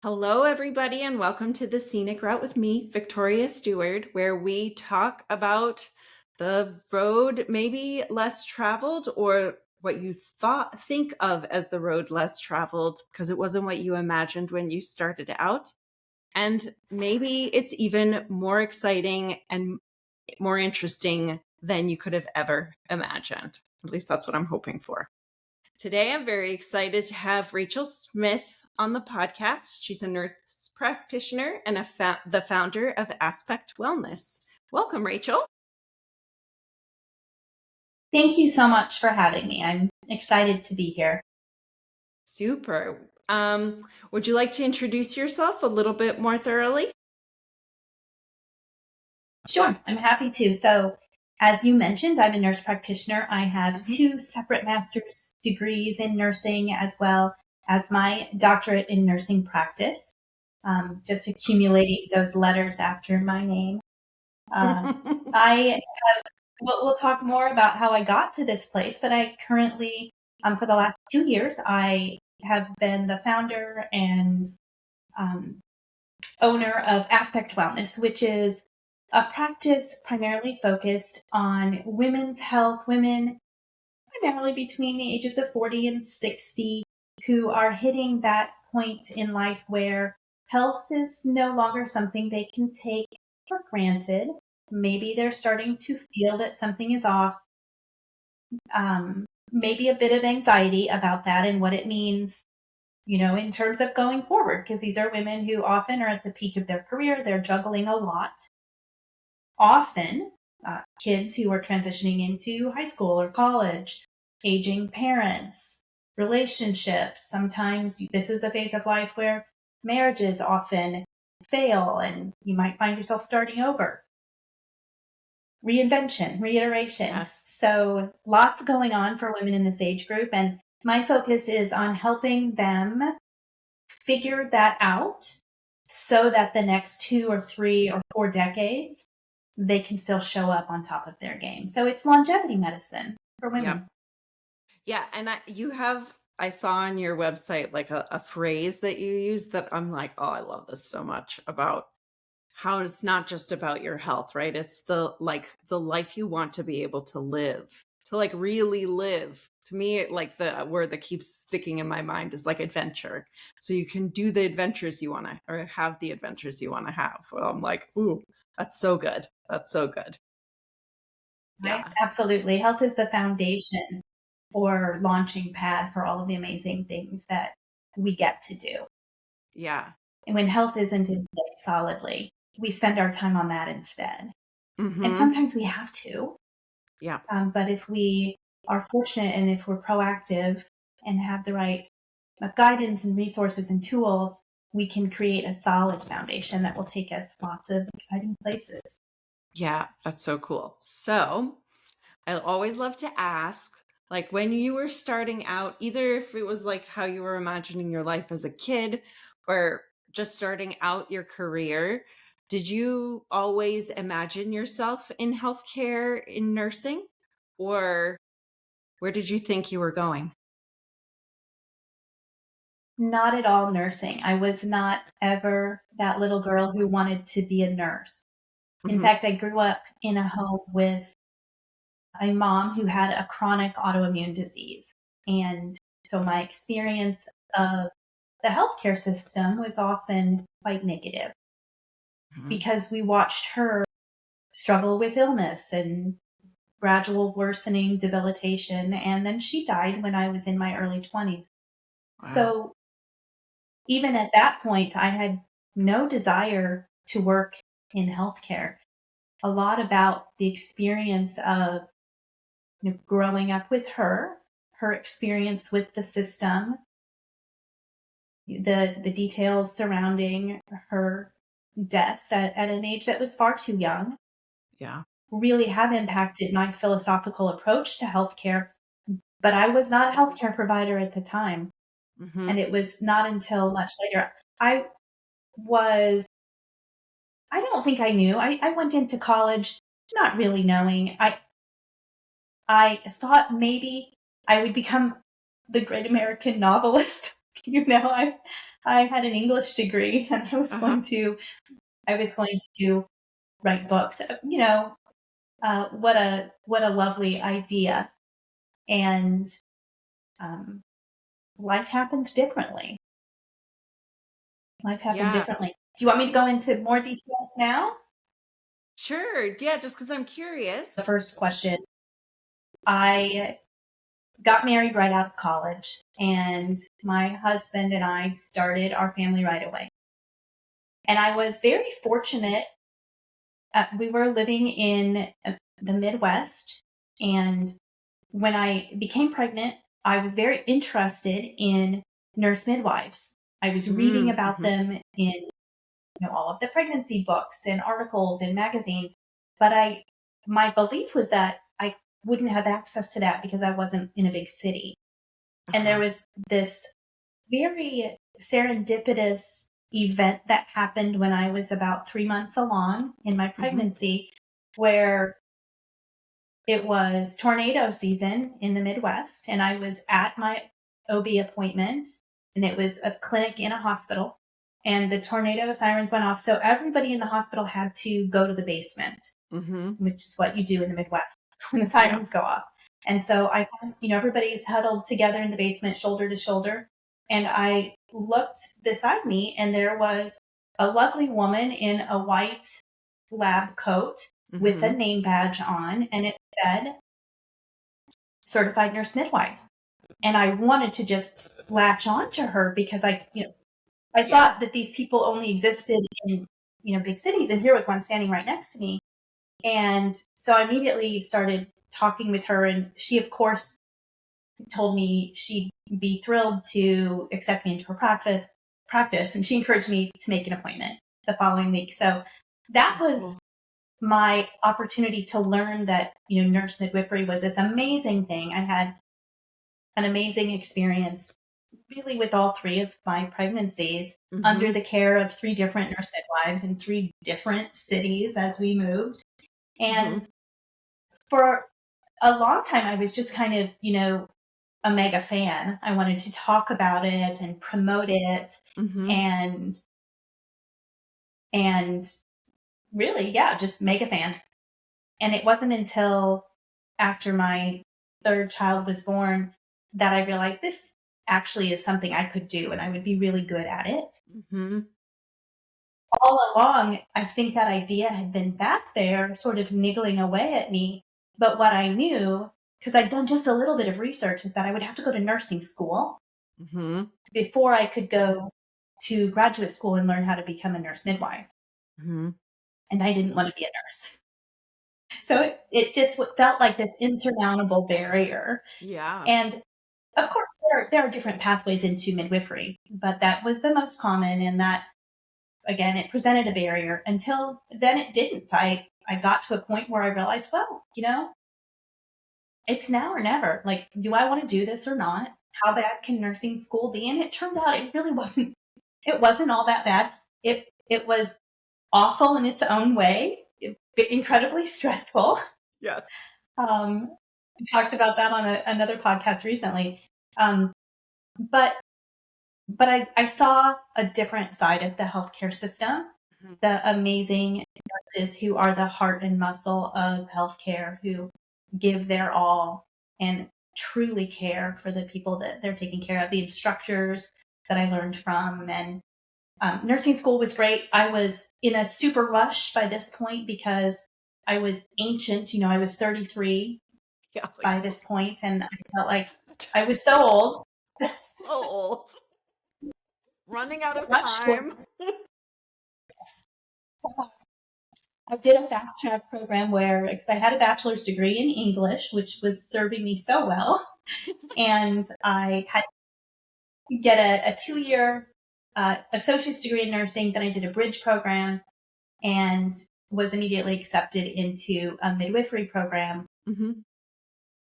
Hello, everybody, and welcome to the Scenic Route with me, Victoria Stewart, where we talk about the road maybe less traveled or what you think of as the road less traveled because it wasn't what you imagined when you started out. And maybe it's even more exciting and more interesting than you could have ever imagined. At least that's what I'm hoping for. Today, I'm very excited to have Rachel Smith on the podcast. She's a nurse practitioner and the founder of Aspect Wellness. Welcome, Rachel. Thank you so much for having me. I'm excited to be here. Super. Would you like to introduce yourself a little bit more thoroughly? Sure, I'm happy to. So, as you mentioned, I'm a nurse practitioner. I have two separate master's degrees in nursing as well as my doctorate in nursing practice, just accumulating those letters after my name. We'll talk more about how I got to this place, but I currently, for the last 2 years, I have been the founder and owner of Aspect Wellness, which is a practice primarily focused on women's health, women primarily between the ages of 40 and 60 who are hitting that point in life where health is no longer something they can take for granted. Maybe they're starting to feel that something is off. Maybe a bit of anxiety about that and what it means, in terms of going forward, because these are women who often are at the peak of their career. They're juggling a lot. Often, kids who are transitioning into high school or college, aging parents, relationships. Sometimes this is a phase of life where marriages often fail and you might find yourself starting over. Reinvention, reiteration. Yes. So lots going on for women in this age group. And my focus is on helping them figure that out so that the next 2 or 3 or 4 decades, they can still show up on top of their game. So it's longevity medicine for women. Yeah. And I saw on your website like a phrase that you use that I'm like, oh, I love this so much, about how it's not just about your health, right? It's the life you want to be able to live, to like really live. To me, the word that keeps sticking in my mind is like adventure. So you can do the adventures you want to, or have the adventures you want to have. Well, I'm like, ooh, that's so good. That's so good. Right? Yeah. Absolutely. Health is the foundation or launching pad for all of the amazing things that we get to do. Yeah. And when health isn't in place solidly, we spend our time on that instead. Mm-hmm. And sometimes we have to. Yeah. But if we are fortunate and if we're proactive and have the right guidance and resources and tools, we can create a solid foundation that will take us lots of exciting places. Yeah, that's so cool. So I always love to ask, like, when you were starting out, either if it was like how you were imagining your life as a kid or just starting out your career, did you always imagine yourself in healthcare, in nursing, or where did you think you were going? Not at all nursing. I was not ever that little girl who wanted to be a nurse. In fact, I grew up in a home with a mom who had a chronic autoimmune disease. And so my experience of the healthcare system was often quite negative because we watched her struggle with illness and gradual worsening, debilitation, and then she died when I was in my early 20s. Wow. So even at that point, I had no desire to work in healthcare. A lot about the experience of growing up with her experience with the system, the details surrounding her death at an age that was far too young. Yeah. Really have impacted my philosophical approach to healthcare. But I was not a healthcare provider at the time. Mm-hmm. And it was not until much later. I don't think I knew. I went into college not really knowing. I thought maybe I would become the great American novelist. I I had an English degree, and I was going to write books. What a lovely idea. And life happened differently. Yeah. Do you want me to go into more details now? Sure. Yeah, just because I'm curious. The first question, I got married right out of college, and my husband and I started our family right away. And I was very fortunate. We were living in the Midwest, and when I became pregnant, I was very interested in nurse midwives. I was reading about Mm-hmm. them in all of the pregnancy books and articles and magazines, but my belief was that I wouldn't have access to that because I wasn't in a big city. And there Uh-huh. was this very serendipitous event that happened when I was about 3 months along in my Mm-hmm. pregnancy, where it was tornado season in the Midwest, and I was at my OB appointment, and it was a clinic in a hospital, and the tornado sirens went off. So everybody in the hospital had to go to the basement, Mm-hmm. which is what you do in the Midwest when the Yeah. sirens go off. And so everybody's huddled together in the basement, shoulder to shoulder. And I looked beside me, and there was a lovely woman in a white lab coat with a Mm-hmm. name badge on, and it said certified nurse midwife. And I wanted to just latch on to her because I Yeah. thought that these people only existed in, big cities. And here was one standing right next to me. And so I immediately started talking with her, and she, of course, told me she'd be thrilled to accept me into her practice, and she encouraged me to make an appointment the following week. So that Oh, was cool. my opportunity to learn that, nurse midwifery was this amazing thing. I had an amazing experience really with all three of my pregnancies Mm-hmm. under the care of three different nurse midwives in three different cities as we moved. Mm-hmm. And for a long time, I was just kind of, a mega fan. I wanted to talk about it and promote it, Mm-hmm. and and really, yeah, just mega fan. And it wasn't until after my third child was born that I realized this actually is something I could do and I would be really good at it. Mm-hmm. All along, I think that idea had been back there, sort of niggling away at me. But what I knew, because I'd done just a little bit of research, is that I would have to go to nursing school Mm-hmm. before I could go to graduate school and learn how to become a nurse midwife. Mm-hmm. And I didn't want to be a nurse. So it just felt like this insurmountable barrier. Yeah. And of course, there are different pathways into midwifery, but that was the most common. And that, again, it presented a barrier. Until then, it didn't. I got to a point where I realized, well, it's now or never. Like, do I want to do this or not? How bad can nursing school be? And it turned out it really wasn't. It wasn't all that bad. It was awful in its own way, incredibly stressful. Yes. We talked about that on another podcast recently. Um, but I saw a different side of the healthcare system, Mm-hmm. the amazing nurses who are the heart and muscle of healthcare, who give their all and truly care for the people that they're taking care of, the instructors that I learned from. And nursing school was great. I was in a super rush by this point because I was ancient. I was 33 Yeah, like by so, this point, and I felt like I was so old. so old. Running out of Not sure. time. I did a fast track program because I had a bachelor's degree in English, which was serving me so well. And I had to get a 2-year associate's degree in nursing. Then I did a bridge program and was immediately accepted into a midwifery program. Mm-hmm.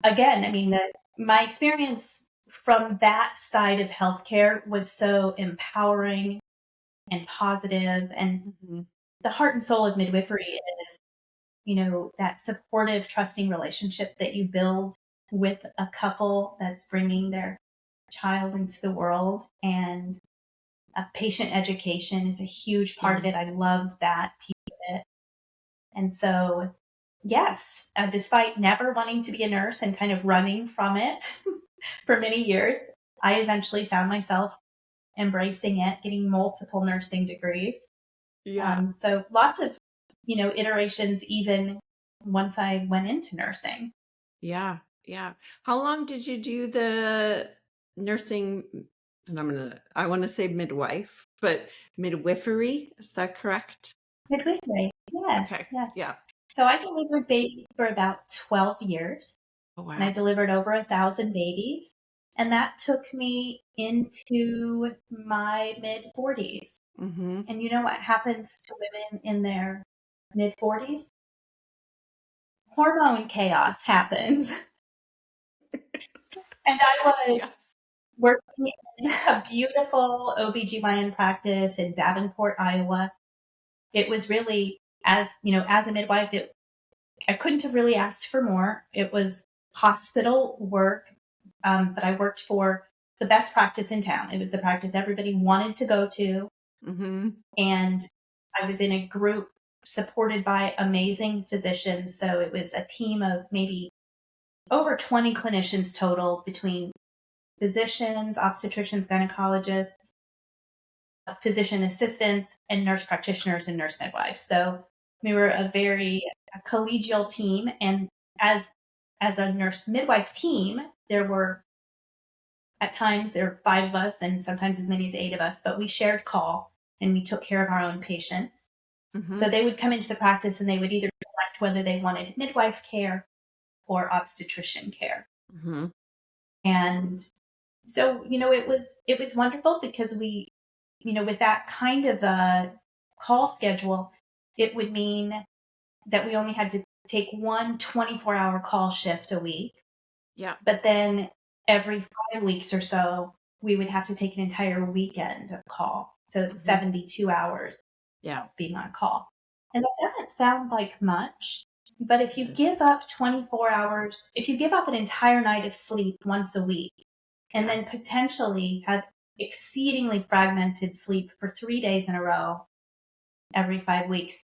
Again, I mean, my experience from that side of healthcare was so empowering and positive. And Mm-hmm. the heart and soul of midwifery is, that supportive, trusting relationship that you build with a couple that's bringing their child into the world. And Patient education is a huge part of it. I loved that piece of it. And so, yes, despite never wanting to be a nurse and kind of running from it for many years, I eventually found myself embracing it, getting multiple nursing degrees. Yeah. So lots of, iterations even once I went into nursing. Yeah. Yeah. How long did you do the nursing? And I want to say midwife, but midwifery, is that correct? Midwifery, yes, Okay. yes. Yeah. So I delivered babies for about 12 years, Oh, and I wow. delivered over 1,000 babies. And that took me into my mid 40s. Mm-hmm. And you know what happens to women in their mid 40s? Hormone chaos happens. And I was Yes. working in a beautiful OBGYN practice in Davenport, Iowa. It was really, as a midwife, I couldn't have really asked for more. It was hospital work, but I worked for the best practice in town. It was the practice everybody wanted to go to. Mm-hmm. And I was in a group supported by amazing physicians. So it was a team of maybe over 20 clinicians total between physicians, obstetricians, gynecologists, physician assistants, and nurse practitioners and nurse midwives. So we were a very collegial team. And as a nurse midwife team, at times there were 5 of us and sometimes as many as 8 of us, but we shared call and we took care of our own patients. Mm-hmm. So they would come into the practice and they would either select whether they wanted midwife care or obstetrician care. Mm-hmm. And so, it was wonderful because we, with that kind of a call schedule, it would mean that we only had to take one 24-hour call shift a week. Yeah. But then every 5 weeks or so, we would have to take an entire weekend of call. So 72 hours being on call. And that doesn't sound like much, but if you give up 24 hours, if you give up an entire night of sleep once a week, and then potentially have exceedingly fragmented sleep for 3 days in a row every 5 weeks,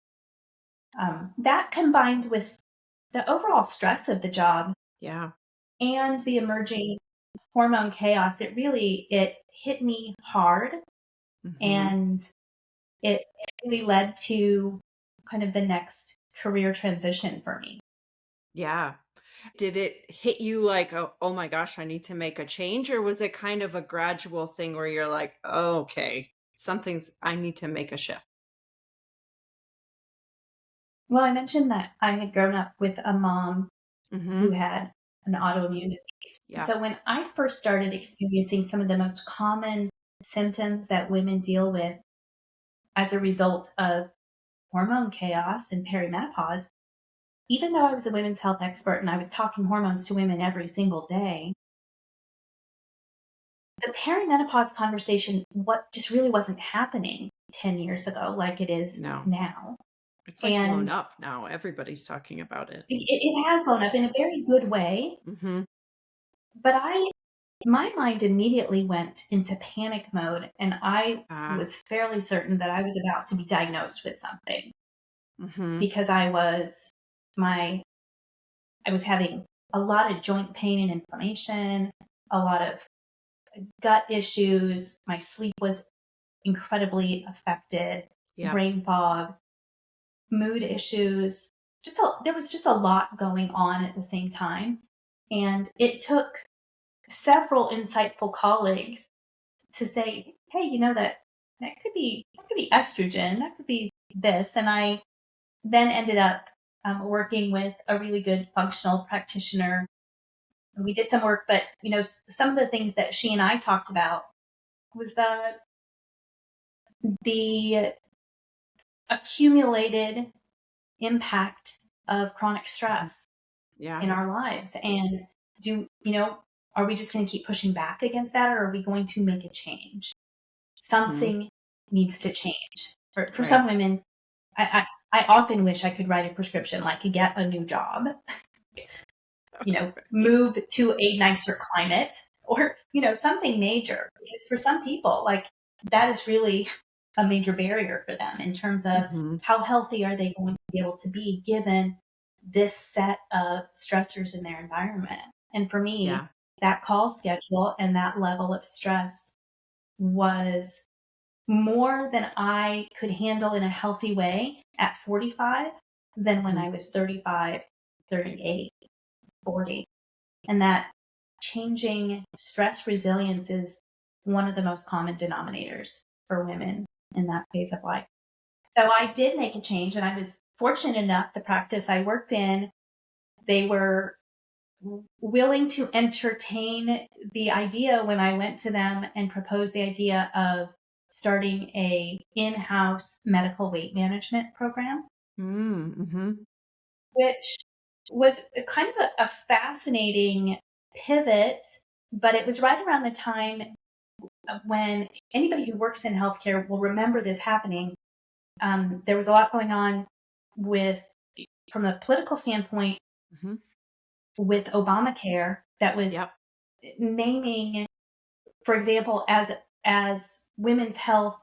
that combined with the overall stress of the job and the emerging hormone chaos, it hit me hard. And it really led to kind of the next career transition for me. Yeah. Did it hit you like, oh my gosh, I need to make a change? Or was it kind of a gradual thing where you're like, oh, okay, I need to make a shift? Well, I mentioned that I had grown up with a mom who had an autoimmune disease. Yeah. So when I first started experiencing some of the most common symptoms that women deal with as a result of hormone chaos and perimenopause, even though I was a women's health expert and I was talking hormones to women every single day, the perimenopause conversation just really wasn't happening 10 years ago like it is now. It's like blown up now. Everybody's talking about it. It has blown up in a very good way. But my mind immediately went into panic mode, and I was fairly certain that I was about to be diagnosed with something because I was having a lot of joint pain and inflammation, a lot of gut issues. My sleep was incredibly affected, brain fog, mood issues. There was just a lot going on at the same time. And it took several insightful colleagues to say, hey, that could be estrogen, that could be this. And I then ended up working with a really good functional practitioner. We did some work, but some of the things that she and I talked about was the accumulated impact of chronic stress in our lives. And are we just going to keep pushing back against that, or are we going to make a change? Something needs to change. For some women, I often wish I could write a prescription like get a new job, move to a nicer climate, or something major. Because for some people, like that is really a major barrier for them in terms of Mm-hmm. how healthy are they going to be able to be given this set of stressors in their environment. And for me, Yeah. that call schedule and that level of stress was more than I could handle in a healthy way at 45 than when Mm-hmm. I was 35, 38, 40. And that changing stress resilience is one of the most common denominators for women in that phase of life. So I did make a change, and I was fortunate enough, the practice I worked in, they were willing to entertain the idea when I went to them and proposed the idea of starting a in-house medical weight management program, Mm-hmm. which was kind of a fascinating pivot, but it was right around the time when anybody who works in healthcare will remember this happening. There was a lot going on with, from a political standpoint, Mm-hmm. with Obamacare that was Yep. naming, for example, as women's health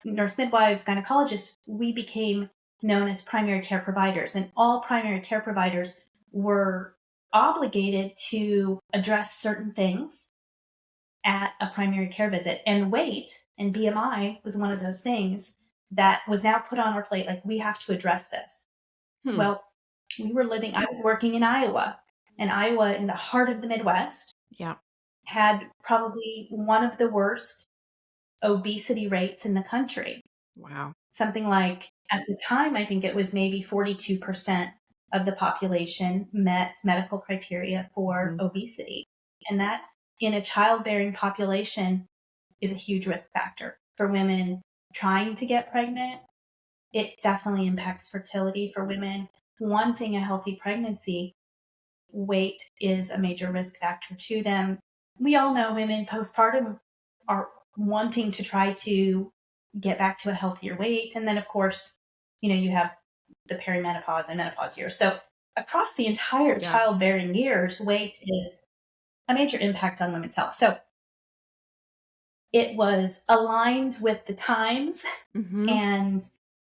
nurse midwives, gynecologists, we became known as primary care providers, and all primary care providers were obligated to address certain things at a primary care visit. And weight and BMI was one of those things that was now put on our plate. Like, we have to address this. Hmm. Well, I was working in Iowa, and Iowa, in the heart of the Midwest, Yeah. had probably one of the worst obesity rates in the country. Wow. Something like, at the time, I think it was maybe 42% of the population met medical criteria for Mm-hmm. obesity. And that, in a childbearing population, is a huge risk factor for women trying to get pregnant. It definitely impacts fertility for women wanting a healthy pregnancy. Weight is a major risk factor to them. We all know women postpartum are wanting to try to get back to a healthier weight. And then, of course, you have the perimenopause and menopause years. So across the entire Yeah. childbearing years, weight is a major impact on women's health. So it was aligned with the times, Mm-hmm. and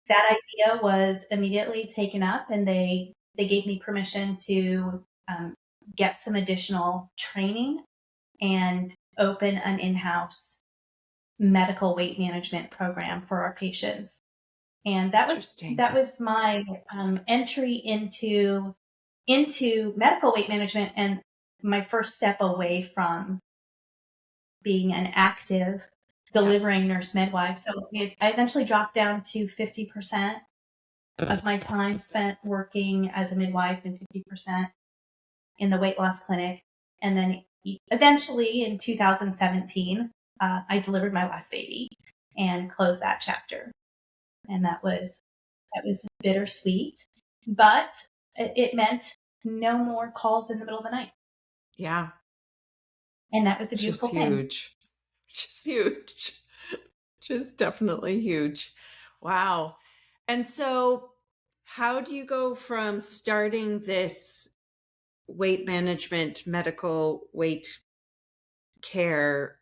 that idea was immediately taken up, and they gave me permission to get some additional training and open an in-house medical weight management program for our patients. And Interesting. that was my entry into medical weight management, and my first step away from being an active Yeah. delivering nurse midwife. So I eventually dropped down to 50% of my time spent working as a midwife and 50% in the weight loss clinic. And then eventually in 2017, I delivered my last baby and closed that chapter. And that was bittersweet, but it meant no more calls in the middle of the night. Yeah. And that was a Which is beautiful thing. huge. Which is huge. Which is definitely huge. Wow. And so, how do you go from starting this weight management, medical weight care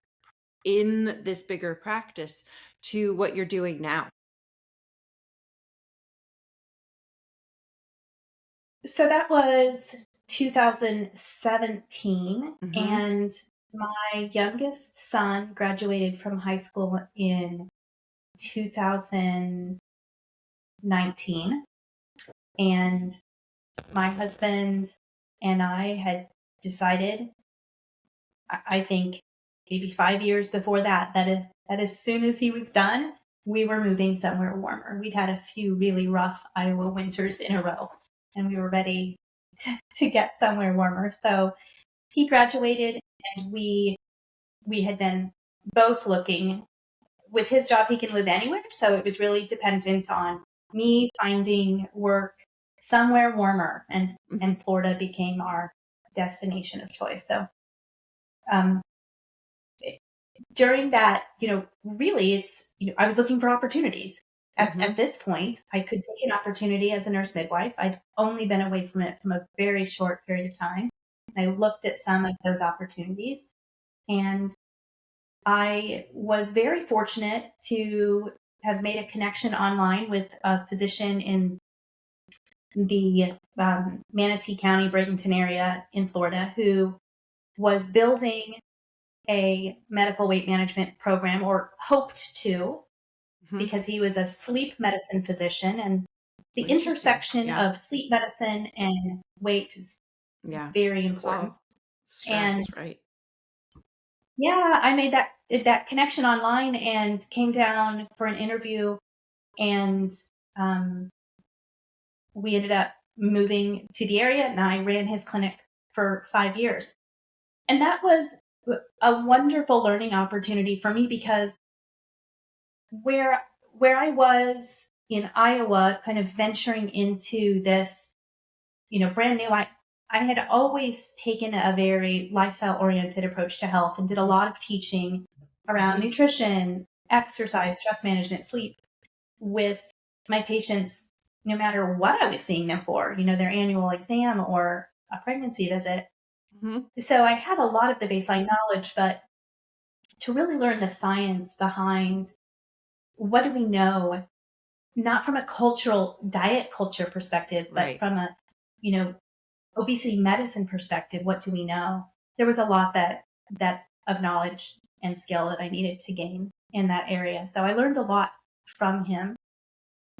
in this bigger practice to what you're doing now? So that was 2017, Mm-hmm. and my youngest son graduated from high school in 2019, and my husband and I had decided, I think maybe 5 years before that as soon as he was done, we were moving somewhere warmer. We'd had a few really rough Iowa winters in a row, and we were ready to get somewhere warmer. So he graduated, and we had been both looking. With his job, he can live anywhere, so it was really dependent on me finding work somewhere warmer, Mm-hmm. and Florida became our destination of choice. So um, during that, really, I was looking for opportunities. At Mm-hmm. this point, I could take an opportunity as a nurse midwife. I'd only been away from it from a very short period of time. And I looked at some of those opportunities, and I was very fortunate to have made a connection online with a physician in the Manatee County, Bradenton area in Florida, who was building a medical weight management program, or hoped to, because he was a sleep medicine physician, and the intersection of sleep medicine and weight is very important. Stress, And right? yeah, I made that connection online and came down for an interview, and we ended up moving to the area, and I ran his clinic for 5 years. And that was a wonderful learning opportunity for me, because where I was in Iowa, kind of venturing into this, brand new, I had always taken a very lifestyle oriented approach to health and did a lot of teaching around nutrition, exercise, stress management, sleep with my patients, no matter what I was seeing them for, their annual exam or a pregnancy visit. So I had a lot of the baseline knowledge, but to really learn the science behind what do we know, not from a cultural diet culture perspective, but from a, obesity medicine perspective, what do we know? There was a lot that of knowledge and skill that I needed to gain in that area. So I learned a lot from him.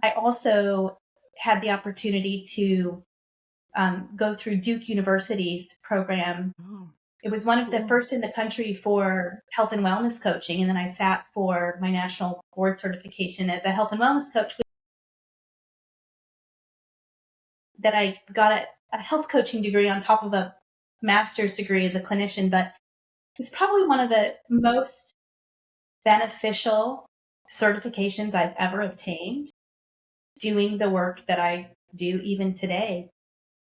I also had the opportunity to go through Duke University's program. It was one of the first in the country for health and wellness coaching. And then I sat for my national board certification as a health and wellness coach, that I got a health coaching degree on top of a master's degree as a clinician. But it's probably one of the most beneficial certifications I've ever obtained, doing the work that I do even today.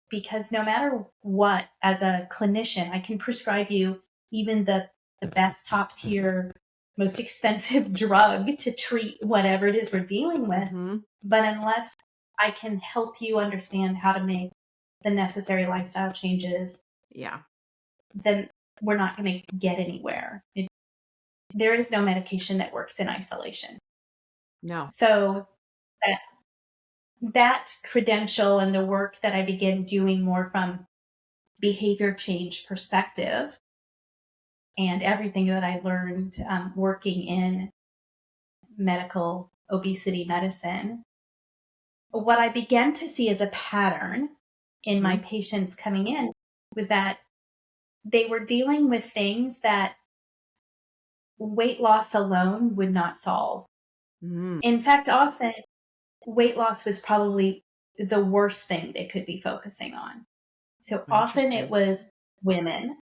Because no matter what, as a clinician, I can prescribe you even the best top tier, most expensive drug to treat whatever it is we're dealing with. But unless I can help you understand how to make the necessary lifestyle changes, then we're not going to get anywhere. There is no medication that works in isolation. No. So that credential and the work that I began doing more from behavior change perspective, and everything that I learned working in medical obesity medicine, what I began to see as a pattern in my patients coming in was that they were dealing with things that weight loss alone would not solve. In fact, often weight loss was probably the worst thing they could be focusing on. So often it was women,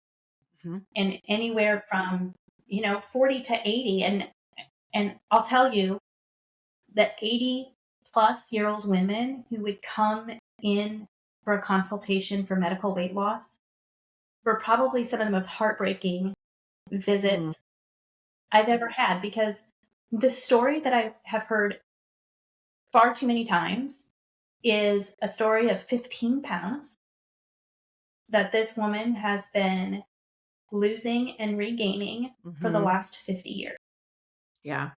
and anywhere from 40 to 80, and I'll tell you that 80-plus-year-old women who would come in for a consultation for medical weight loss were probably some of the most heartbreaking visits I've ever had, because the story that I have heard far too many times is a story of 15 pounds that this woman has been losing and regaining for the last 50 years. Yeah.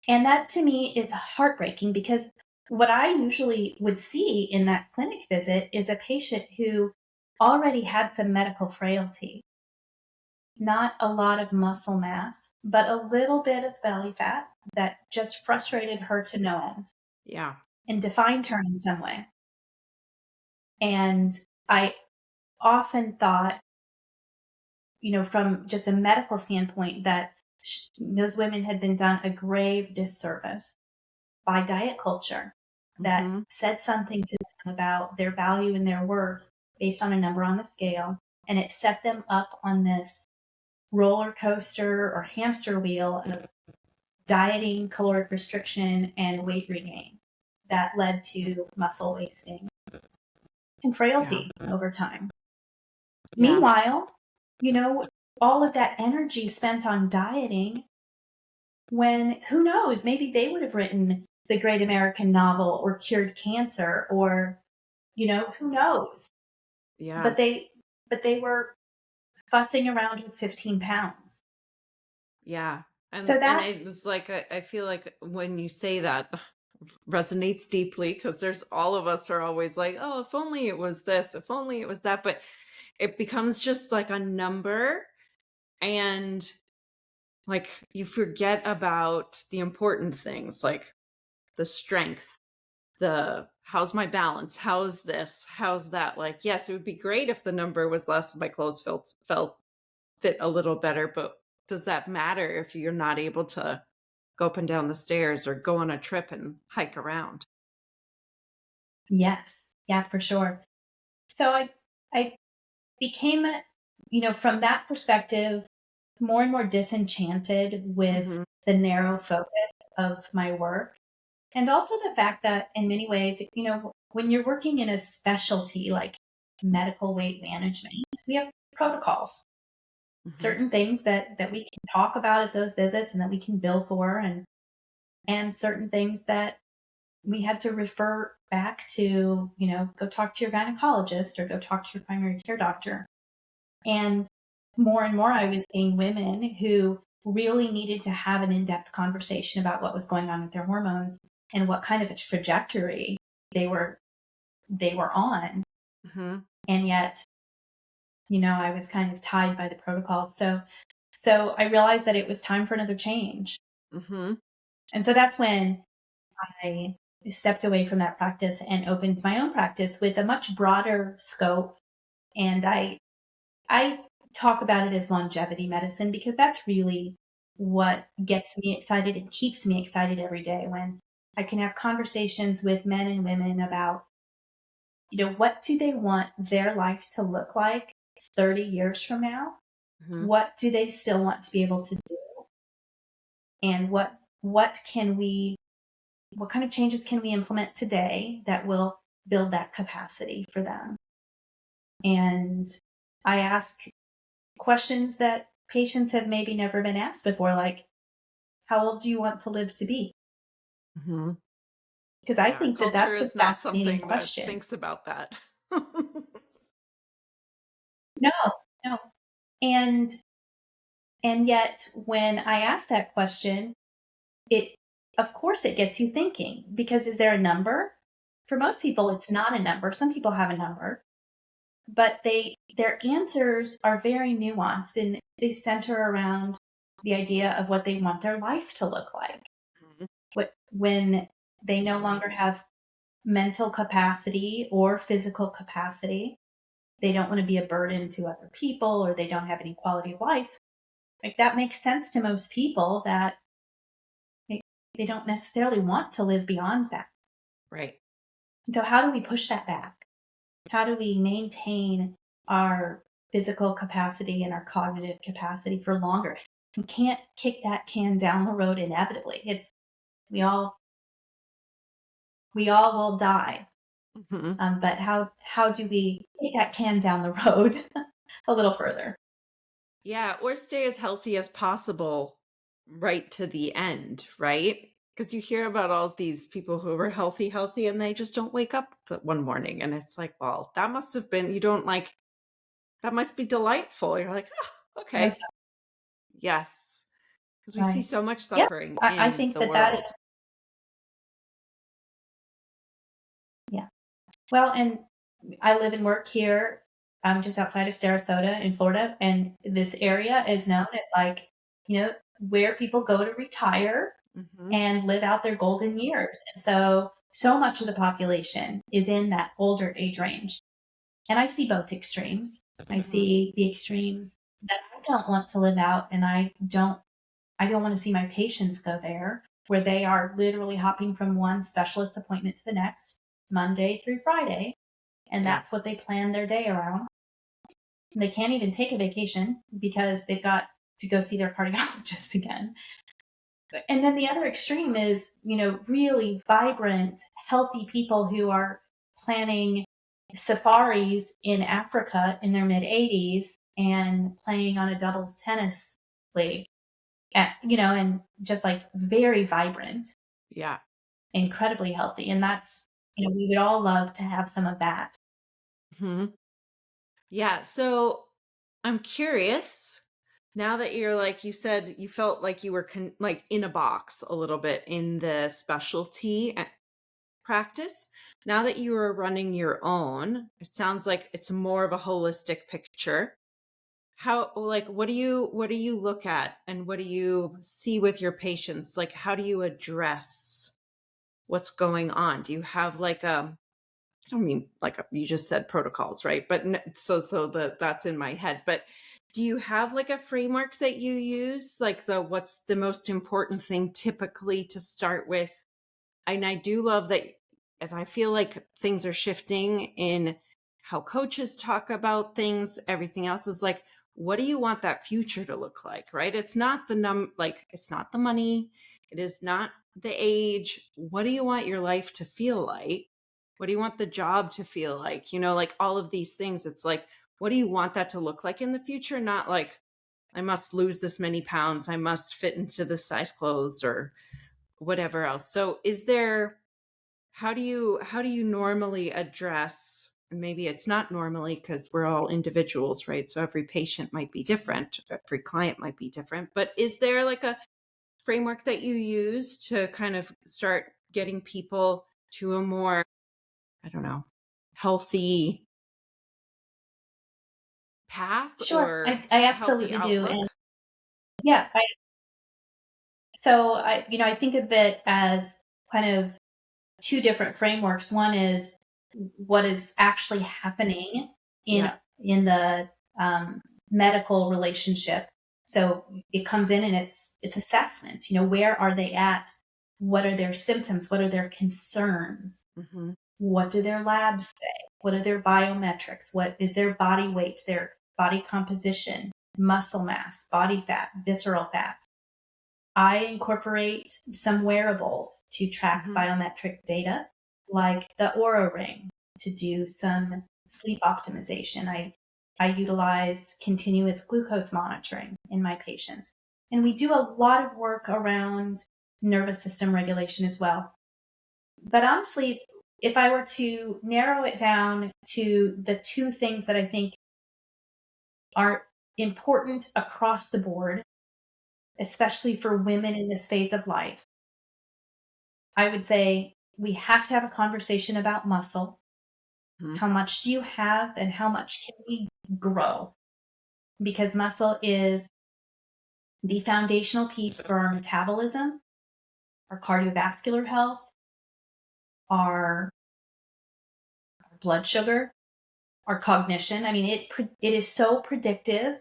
And that to me is heartbreaking, because what I usually would see in that clinic visit is a patient who already had some medical frailty, not a lot of muscle mass, but a little bit of belly fat that just frustrated her to no end. Yeah. And defined her in some way. And I often thought, from just a medical standpoint, that those women had been done a grave disservice by diet culture that said something to them about their value and their worth based on a number on the scale. And it set them up on this roller coaster or hamster wheel of dieting, caloric restriction, and weight regain that led to muscle wasting and frailty over time. Meanwhile, all of that energy spent on dieting, when, who knows, maybe they would have written the great American novel or cured cancer, or, who knows? Yeah. But they were fussing around with 15 pounds. Yeah. So And that, it was like I feel like when you say that resonates deeply because there's all of us are always like, oh, if only it was this, if only it was that, but it becomes just like a number, and like you forget about the important things like the strength, the how's my balance, how's this, how's that. Like, yes, it would be great if the number was less, my clothes felt fit a little better, but does that matter if you're not able to go up and down the stairs or go on a trip and hike around? yes, yeah, for sure. So I became, from that perspective, more and more disenchanted with Hmm. the narrow focus of my work. And also the fact that in many ways, when you're working in a specialty like medical weight management, we have protocols, Hmm. certain things that we can talk about at those visits and that we can bill for, and certain things that we had to refer back to, go talk to your gynecologist or go talk to your primary care doctor. And more, I was seeing women who really needed to have an in-depth conversation about what was going on with their hormones and what kind of a trajectory they were they were on. Hmm. And yet, I was kind of tied by the protocol. So I realized that it was time for another change. Hmm. And so that's when I stepped away from that practice and opened my own practice with a much broader scope. And I talk about it as longevity medicine because that's really what gets me excited and keeps me excited every day, when I can have conversations with men and women about, what do they want their life to look like 30 years from now? Hmm. What do they still want to be able to do? And what kind of changes can we implement today that will build that capacity for them? And I ask questions that patients have maybe never been asked before, like, how old do you want to live to be? Hmm. Because I Yeah, our think that culture that's a is not fascinating something that question. thinks about that. No, no. And yet when I ask that question, it of course it gets you thinking, because is there a number? For most people it's not a number. Some people have a number, but their answers are very nuanced, and they center around the idea of what they want their life to look like. Mhm. When they no longer have mental capacity or physical capacity, they don't want to be a burden to other people, or they don't have any quality of life. Like, that makes sense to most people, that they, they don't necessarily want to live beyond that. Right. So how do we push that back? How do we maintain our physical capacity and our cognitive capacity for longer? We can't kick that can down the road inevitably. We all we all will die. Hmm. But how do we kick that can down the road a little further? Yeah, or stay as healthy as possible right to the end, right? Because you hear about all these people who are healthy, healthy, and they just don't wake up one morning. And it's like, well, that must have been, you don't like, that must be delightful. You're like, oh, Most okay. Yes. Because we see right. so much Yep. suffering I in think the that is, world. yeah. Well, and I live and work here, just outside of Sarasota in Florida, and this area is known as, like, where people go to retire Hmm. and live out their golden years. And so much of the population is in that older age range. And I see both extremes. I Hmm. see the extremes that I don't want to live out, and I don't want to see my patients go there, where they are literally hopping from one specialist appointment to the next, Monday through Friday, and Yeah. that's what they plan their day around. And they can't even take a vacation because they've got to go see their cardiologist again. And then the other extreme is, really vibrant, healthy people who are planning safaris in Africa in their mid 80s and playing on a doubles tennis league, and just like very vibrant, Yeah. incredibly healthy. And that's, we would all love to have some of that. Hmm. Yeah. So I'm curious. Now that you're like you said, you felt like you were like in a box a little bit in the specialty practice. Now that you are running your own, it sounds like it's more of a holistic picture. How, like, what do you look at and what do you see with your patients? Like, how do you address what's going on? Do you have like I don't mean like you just said protocols, right? But that's in my head. But do you have like a framework that you use? Like what's the most important thing typically to start with? And I do love that, and I feel like things are shifting in how coaches talk about things. Everything else is like, what do you want that future to look like, right? It's not it's not the money. It is not the age. What do you want your life to feel like? What do you want the job to feel like? Like all of these things. It's like, what do you want that to look like in the future? Not like, I must lose this many pounds. I must fit into this size clothes or whatever else. So how do you normally address, and maybe it's not normally because we're all individuals, right? So every patient might be different, every client might be different, but is there like a framework that you use to kind of start getting people to a more, I don't know, healthy path Sure, or I healthy absolutely do. And outlook? yeah, I think of it as kind of two different frameworks. One is what is actually happening in Yeah. in the um, medical relationship. So it comes in and it's assessment. Where are they at? What are their symptoms? What are their concerns? Hmm. What do their labs say? What are their biometrics? What is their body weight, their body composition, muscle mass, body fat, visceral fat? I incorporate some wearables to track Hmm. biometric data, like the Aura Ring, to do some sleep optimization. I utilize continuous glucose monitoring in my patients. And we do a lot of work around nervous system regulation as well. But honestly, if I were to narrow it down to the two things that I think are important across the board, especially for women in this phase of life, I would say we have to have a conversation about muscle. Hmm. How much do you have and how much can we grow? Because muscle is the foundational piece for our metabolism, our cardiovascular health, our blood sugar, our cognition. I mean, it is so predictive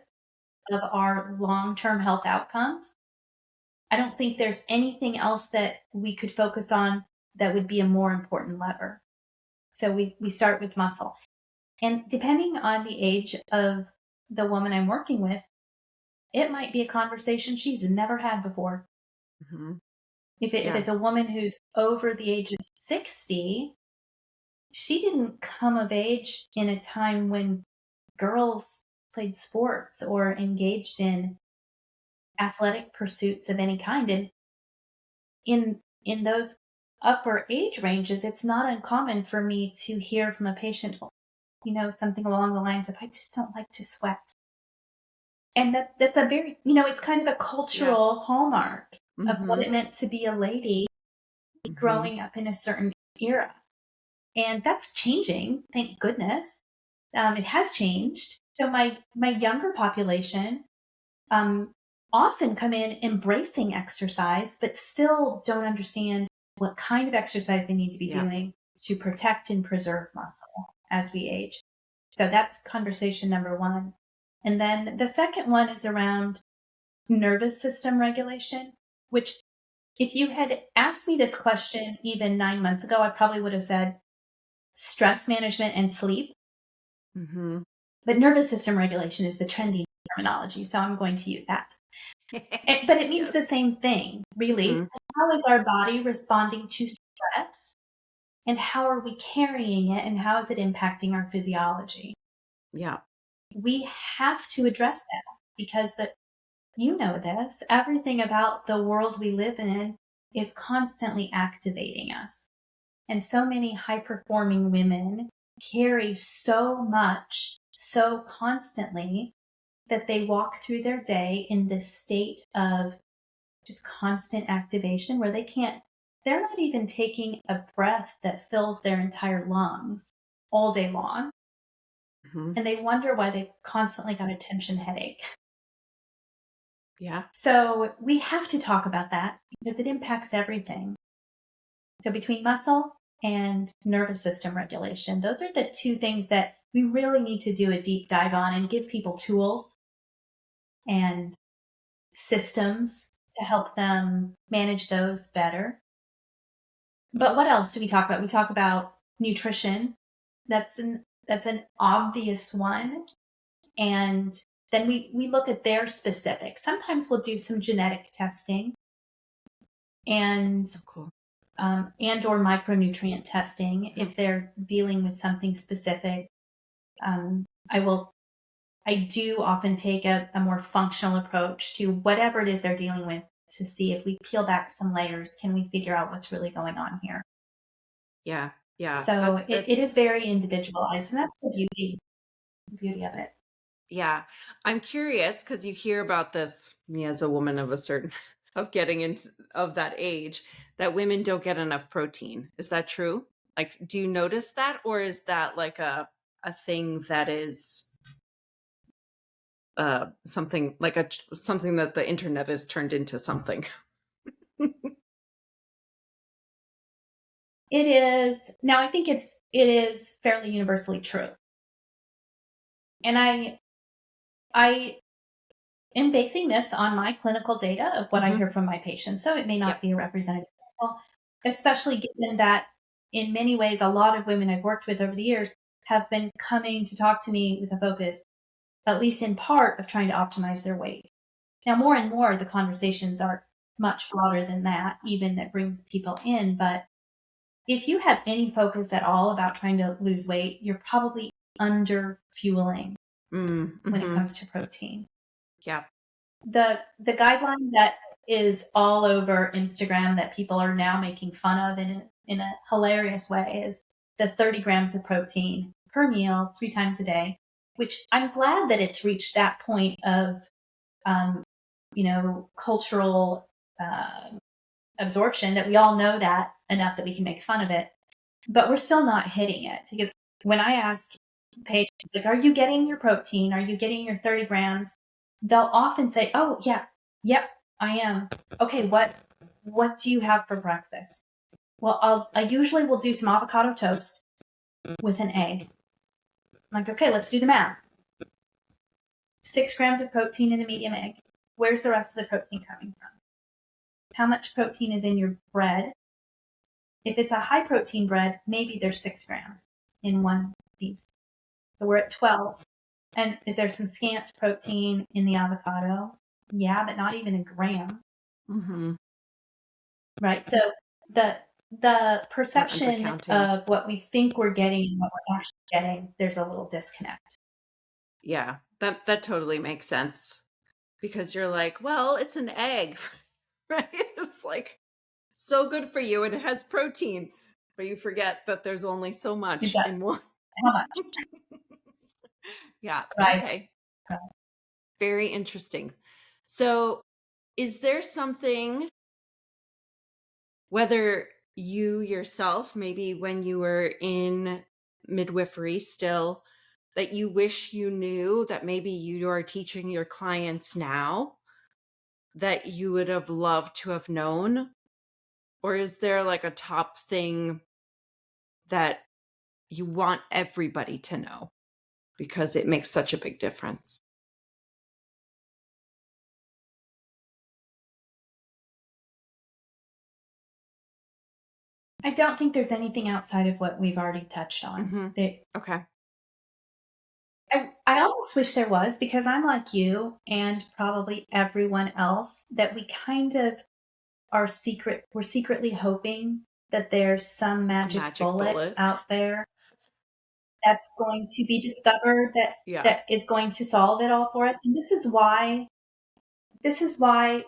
of our long-term health outcomes. I don't think there's anything else that we could focus on that would be a more important lever. So we start with muscle. And depending on the age of the woman I'm working with, it might be a conversation she's never had before. Hmm. If Yeah. it's a woman who's over the age of 60, she didn't come of age in a time when girls played sports or engaged in athletic pursuits of any kind. And in those upper age ranges, it's not uncommon for me to hear from a patient, something along the lines of, I just don't like to sweat. And that's a very, it's kind of a Yeah. cultural hallmark of what Hmm. it meant to be a lady Hmm. growing up in a certain era. And that's changing, thank goodness. It has changed. So my younger population um, often come in embracing exercise, but still don't understand what kind of exercise they need to be Yeah. doing to protect and preserve muscle as we age. So that's conversation number one. And then the second one is around nervous system regulation, which if you had asked me this question even 9 months ago, I probably would have said stress management and sleep. Hmm. But nervous system regulation is the trendy terminology, so I'm going to use that. But it means the Yes. same thing, really. Hmm. How is our body responding to stress? And how are we carrying it? And how is it impacting our physiology? Yeah. We have to address that because you know this, everything about the world we live in is constantly activating us. And so many high performing women carry so much so constantly that they walk through their day in this state of just constant activation where they're not even taking a breath that fills their entire lungs all day long. Mm-hmm. And they wonder why they've constantly got a tension headache. Yeah. So we have to talk about that because it impacts everything. So between muscle and nervous system regulation, those are the two things that we really need to do a deep dive on and give people tools and systems to help them manage those better. But what else do we talk about? We talk about nutrition. That's an obvious one. And then we look at their specifics. Sometimes we'll do some genetic testing and Cool. And or micronutrient testing if they're dealing with something specific. I do often take a more functional approach to whatever it is they're dealing with to see if we peel back some layers, can we figure out what's really going on here? Yeah. Yeah. So it is very individualized, and that's the beauty of it. Yeah. I'm curious because you hear about this, me as a woman of of getting into of that age, that women don't get enough protein. Is that true? Like, do you notice that, or is that like a thing that is something like something that the internet has turned into something? It is. Now, I think it is fairly universally true. And I am basing this on my clinical data of what I hear from my patients. So it may not be a representative sample, especially given that in many ways, a lot of women I've worked with over the years have been coming to talk to me with a focus, at least in part, of trying to optimize their weight. Now, more and more, the conversations are much broader than that, even that brings people in. But if you have any focus at all about trying to lose weight, you're probably under fueling when it comes to protein. Yeah. The guideline that is all over Instagram that people are now making fun of in a hilarious way is the 30 grams of protein per meal 3 times a day, which I'm glad that it's reached that point of, cultural absorption, that we all know that enough that we can make fun of it, but we're still not hitting it. Because when I ask patients, like, are you getting your protein? Are you getting your 30 grams? They'll often say, oh, yeah, yep, I am. Okay, what do you have for breakfast? Well, I usually will do some avocado toast with an egg. I'm like, okay, let's do the math. 6 grams of protein in a medium egg. Where's the rest of the protein coming from? How much protein is in your bread? If it's a high protein bread, maybe there's 6 grams in one piece. So we're at 12. And is there some scant protein in the avocado? Yeah, but not even a gram. Mm-hmm. Right. So the perception of what we think we're getting and what we're actually getting, there's a little disconnect. Yeah, that totally makes sense. Because you're like, well, it's an egg, right? It's like so good for you and it has protein, but you forget that there's only so much in one. How much? Yeah. Right. Okay. Very interesting. So is there something, whether you yourself, maybe when you were in midwifery still, that you wish you knew that maybe you are teaching your clients now that you would have loved to have known? Or is there like a top thing that you want everybody to know because it makes such a big difference? I don't think there's anything outside of what we've already touched on. Okay. I almost wish there was, because I'm like you and probably everyone else, that we kind of we're secretly hoping that there's some magic bullet out there that's going to be discovered that is going to solve it all for us. And this is why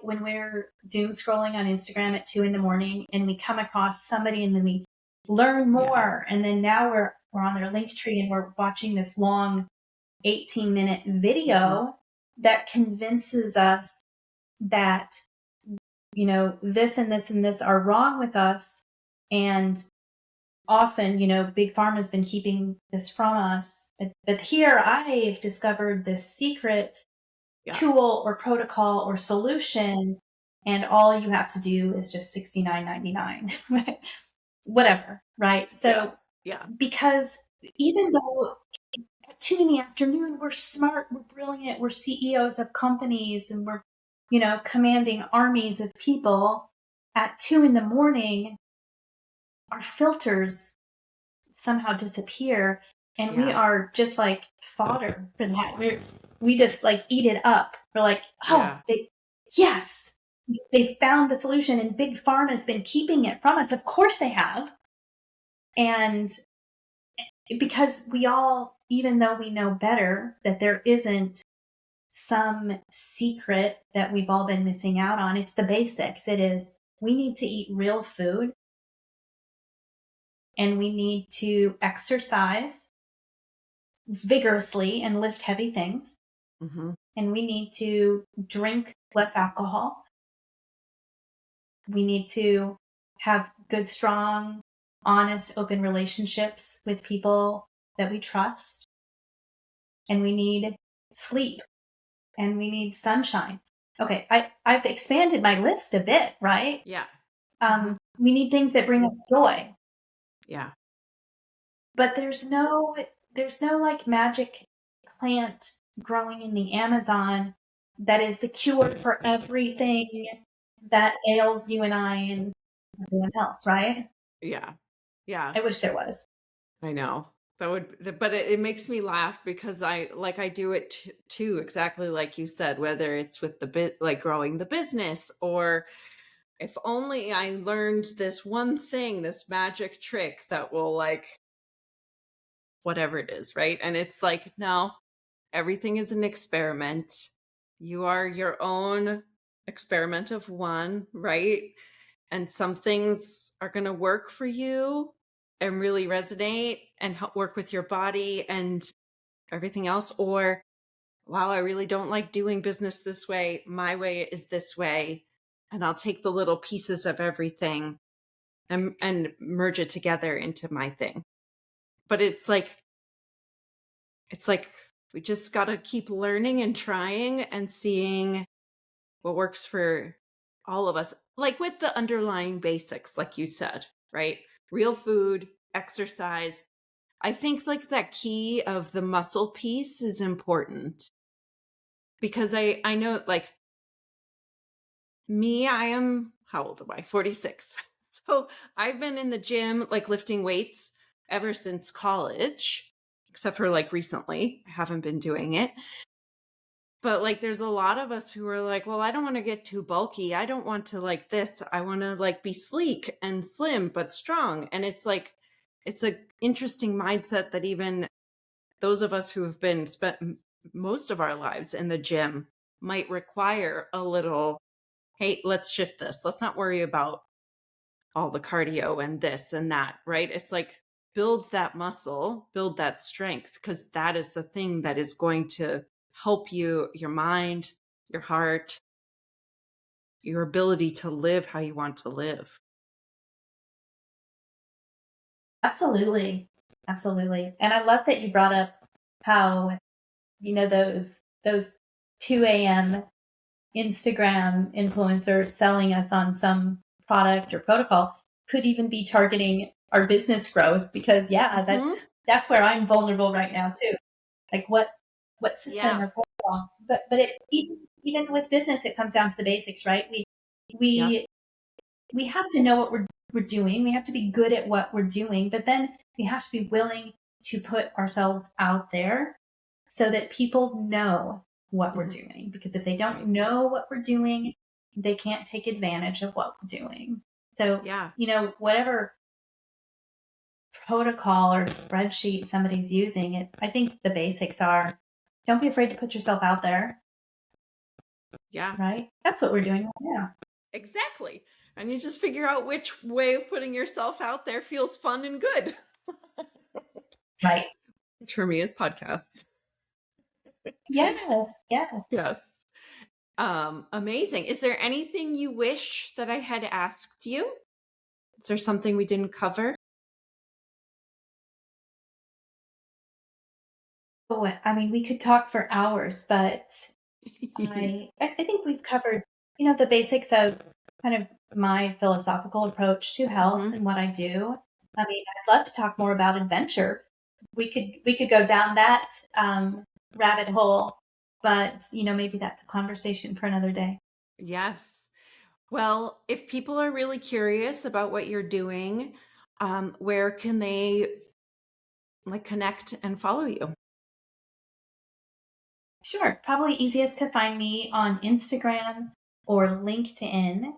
when we're doom scrolling on Instagram at 2 a.m. and we come across somebody and then we learn more, and then now we're on their link tree and we're watching this long 18-minute video, that convinces us that, this and this and this are wrong with us. And often, big pharma has been keeping this from us. But here I've discovered this secret tool or protocol or solution, and all you have to do is just $69.99. Whatever, right? So because even though at 2 p.m, we're smart, we're brilliant, we're CEOs of companies, and we're, commanding armies of people, at 2 a.m, our filters somehow disappear, and we are just like fodder for that. We just like eat it up. We're like, they found the solution, and big pharma has been keeping it from us. Of course they have. And because we all, even though we know better, that there isn't some secret that we've all been missing out on, it's the basics. It is, we need to eat real food, and we need to exercise vigorously and lift heavy things. And we need to drink less alcohol. We need to have good, strong, honest, open relationships with people that we trust. And we need sleep, and we need sunshine. Okay, I've expanded my list a bit, right? Yeah. We need things that bring us joy. Yeah. But there's no like magic plant growing in the Amazon that is the cure for everything that ails you and I and everyone else, right? Yeah. Yeah. I wish there was. I know. That would, but it makes me laugh because I do it too, exactly like you said, whether it's with the bit, like growing the business, or if only I learned this one thing, this magic trick that will, like, whatever it is, right? And it's like, no, everything is an experiment. You are your own experiment of one, right? And some things are going to work for you and really resonate and help work with your body and everything else. Or, wow, I really don't like doing business this way. My way is this way. And I'll take the little pieces of everything and merge it together into my thing. But it's like we just got to keep learning and trying and seeing what works for all of us, like with the underlying basics, like you said, right? Real food, exercise. I think like that key of the muscle piece is important, because I know, like, me, I am, how old am I? 46. So I've been in the gym, like lifting weights ever since college, except for like recently. I haven't been doing it. But like, there's a lot of us who are like, well, I don't want to get too bulky. I don't want to like this. I want to like be sleek and slim, but strong. And it's like, it's a interesting mindset that even those of us who have been spent most of our lives in the gym might require a little, hey, let's shift this. Let's not worry about all the cardio and this and that, right? It's like, build that muscle, build that strength, because that is the thing that is going to help you, your mind, your heart, your ability to live how you want to live. Absolutely. Absolutely. And I love that you brought up how, those 2 a.m. Instagram influencers selling us on some product or protocol could even be targeting our business growth, because that's where I'm vulnerable right now too. Like what system or protocol? But even with business, it comes down to the basics, right? We have to know what we're doing. We have to be good at what we're doing, but then we have to be willing to put ourselves out there so that people know what we're doing. Because if they don't know what we're doing, they can't take advantage of what we're doing. So, whatever protocol or spreadsheet somebody's using, I think the basics are, don't be afraid to put yourself out there. Yeah. Right? That's what we're doing right now. Exactly. And you just figure out which way of putting yourself out there feels fun and good. Right. Which for me is podcasts. Yes, yes. Yes. Amazing. Is there anything you wish that I had asked you? Is there something we didn't cover? Oh, I mean, we could talk for hours, but I think we've covered, the basics of kind of my philosophical approach to health Hmm. and what I do. I mean, I'd love to talk more about adventure. We could go down that rabbit hole, but maybe that's a conversation for another day. Yes. Well, if people are really curious about what you're doing, where can they like connect and follow you? Sure, probably easiest to find me on Instagram or LinkedIn,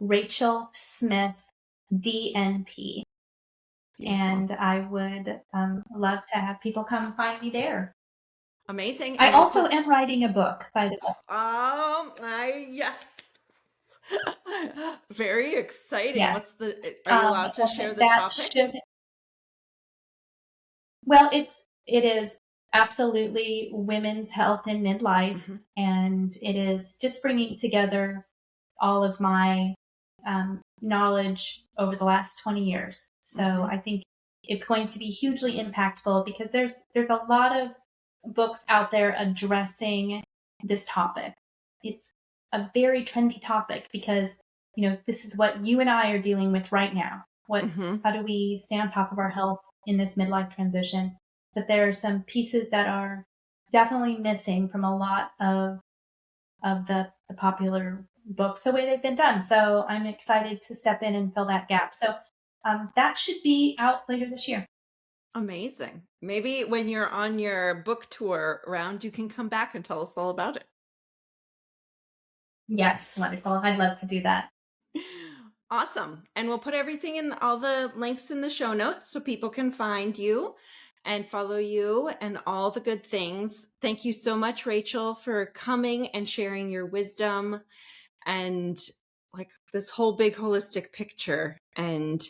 Rachel Smith DNP. Beautiful. And I would love to have people come find me there. Amazing. I And we'll also put am writing a book, by the way. I yes. Very exciting. Yes. What's are you allowed to share And the that topic? should, well, it is absolutely women's health and midlife. Hmm. And it is just bringing together all of my knowledge over the last 20 years. So Hmm. I think it's going to be hugely impactful because there's a lot of books out there addressing this topic. It's a very trendy topic because this is what you and I are dealing with right now. Hmm. How do we stay on top of our health in this midlife transition? But there are some pieces that are definitely missing from a lot of the popular books the way they've been done. So I'm excited to step in and fill that gap. So that should be out later this year. Amazing. Maybe when you're on your book tour around, you can come back and tell us all about it. Yes, wonderful. I'd love to do that. Awesome. And we'll put everything in all the links in the show notes so people can find you and follow you and all the good things. Thank you so much, Rachel, for coming and sharing your wisdom and like this whole big holistic picture. And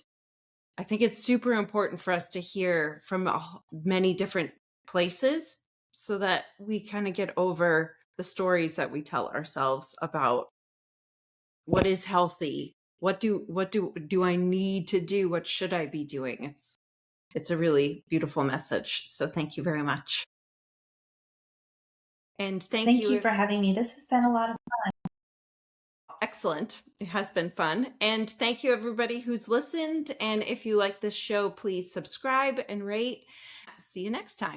I think it's super important for us to hear from many different places so that we kind of get over the stories that we tell ourselves about what is healthy, what do I need to do, what should I be doing. It's a really beautiful message, so thank you very much. And thank Thank you you. for having me. This has been a lot of Excellent. It has been fun. And thank you, everybody who's listened. And if you like this show, please subscribe and rate. See you next time.